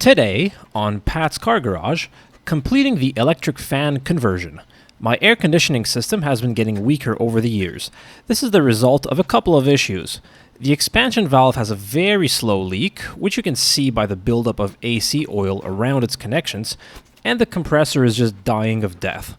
Today, on Pat's Car Garage, completing the electric fan conversion. My air conditioning system has been getting weaker over the years. This is the result of a couple of issues. The expansion valve has a very slow leak, which you can see by the buildup of AC oil around its connections, and the compressor is just dying of death.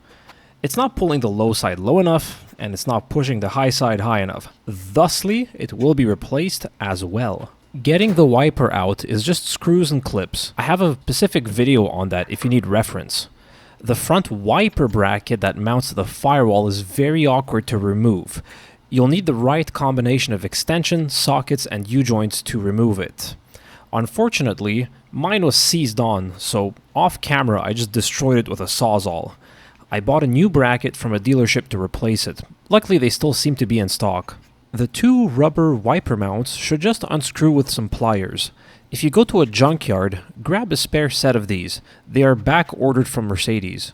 It's not pulling the low side low enough, and it's not pushing the high side high enough. Thusly, it will be replaced as well. Getting the wiper out is just screws and clips. I have a specific video on that if you need reference. The front wiper bracket that mounts to the firewall is very awkward to remove. You'll need the right combination of extension, sockets, and U-joints to remove it. Unfortunately, mine was seized on, so off camera I just destroyed it with a Sawzall. I bought a new bracket from a dealership to replace it. Luckily they still seem to be in stock. The two rubber wiper mounts should just unscrew with some pliers. If you go to a junkyard, grab a spare set of these. They are back ordered from Mercedes.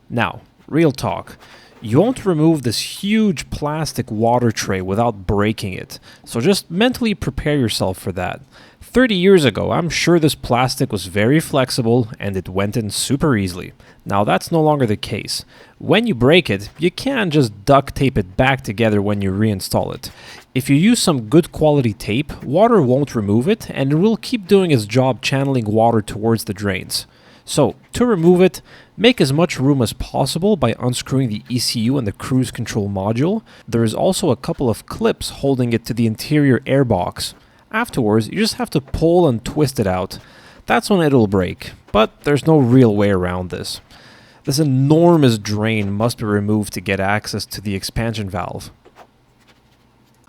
Now, real talk. You won't remove this huge plastic water tray without breaking it, so just mentally prepare yourself for that. 30 years ago, I'm sure this plastic was very flexible and it went in super easily. Now that's no longer the case. When you break it, you can't just duct tape it back together when you reinstall it. If you use some good quality tape, water won't remove it and it will keep doing its job channeling water towards the drains. So, to remove it, make as much room as possible by unscrewing the ECU and the cruise control module. There is also a couple of clips holding it to the interior air box. Afterwards, you just have to pull and twist it out. That's when it'll break, but there's no real way around this. This enormous drain must be removed to get access to the expansion valve.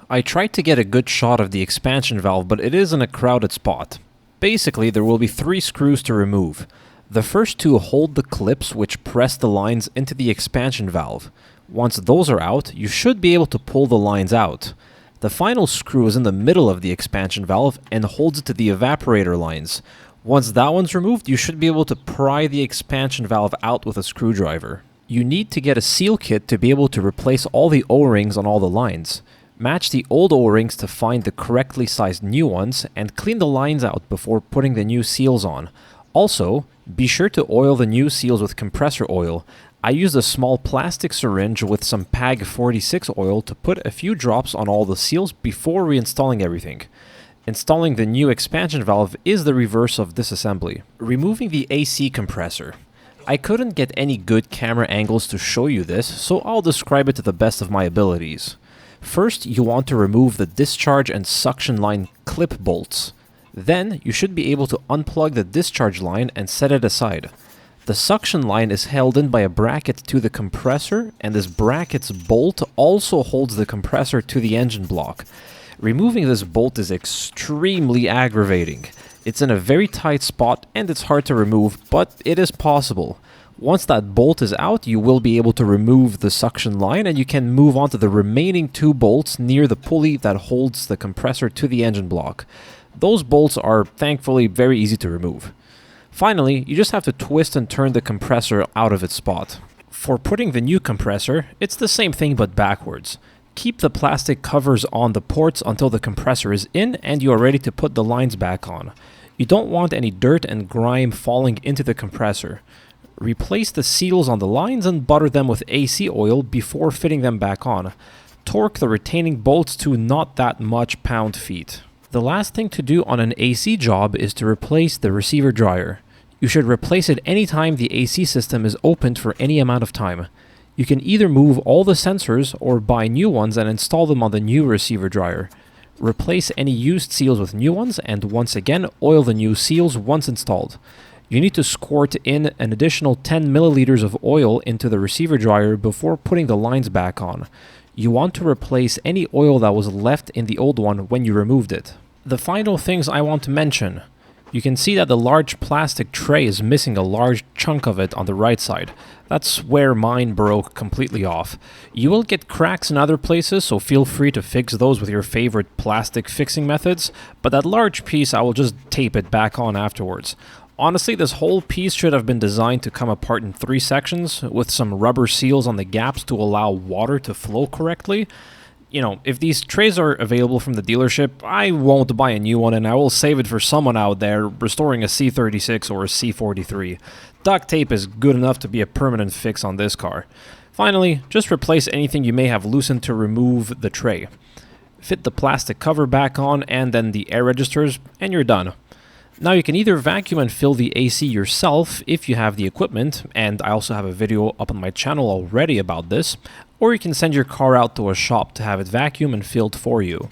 I tried to get a good shot of the expansion valve, but it is in a crowded spot. Basically, there will be 3 screws to remove. The first 2 hold the clips which press the lines into the expansion valve. Once those are out, you should be able to pull the lines out. The final screw is in the middle of the expansion valve and holds it to the evaporator lines. Once that one's removed, you should be able to pry the expansion valve out with a screwdriver. You need to get a seal kit to be able to replace all the O-rings on all the lines. Match the old O-rings to find the correctly sized new ones and clean the lines out before putting the new seals on. Also, be sure to oil the new seals with compressor oil. I used a small plastic syringe with some PAG 46 oil to put a few drops on all the seals before reinstalling everything. Installing the new expansion valve is the reverse of this assembly. Removing the AC compressor. I couldn't get any good camera angles to show you this, so I'll describe it to the best of my abilities. First, you want to remove the discharge and suction line clip bolts. Then, you should be able to unplug the discharge line and set it aside. The suction line is held in by a bracket to the compressor, and this bracket's bolt also holds the compressor to the engine block. Removing this bolt is extremely aggravating. It's in a very tight spot and it's hard to remove, but it is possible. Once that bolt is out, you will be able to remove the suction line and you can move on to the remaining 2 bolts near the pulley that holds the compressor to the engine block. Those bolts are thankfully very easy to remove. Finally, you just have to twist and turn the compressor out of its spot. For putting the new compressor, it's the same thing but backwards. Keep the plastic covers on the ports until the compressor is in and you are ready to put the lines back on. You don't want any dirt and grime falling into the compressor. Replace the seals on the lines and butter them with AC oil before fitting them back on. Torque the retaining bolts to not that much pound-feet. The last thing to do on an AC job is to replace the receiver dryer. You should replace it anytime the AC system is opened for any amount of time. You can either move all the sensors or buy new ones and install them on the new receiver dryer. Replace any used seals with new ones and once again oil the new seals once installed. You need to squirt in an additional 10 milliliters of oil into the receiver dryer before putting the lines back on. You want to replace any oil that was left in the old one when you removed it. The final things I want to mention. You can see that the large plastic tray is missing a large chunk of it on the right side. That's where mine broke completely off. You will get cracks in other places, so feel free to fix those with your favorite plastic fixing methods, but that large piece I will just tape it back on afterwards. Honestly, this whole piece should have been designed to come apart in 3 sections with some rubber seals on the gaps to allow water to flow correctly. if these trays are available from the dealership, I won't buy a new one and I will save it for someone out there restoring a C36 or a C43. Duct tape is good enough to be a permanent fix on this car. Finally, just replace anything you may have loosened to remove the tray. Fit the plastic cover back on and then the air registers, and you're done. Now you can either vacuum and fill the AC yourself if you have the equipment, and I also have a video up on my channel already about this, or you can send your car out to a shop to have it vacuumed and filled for you.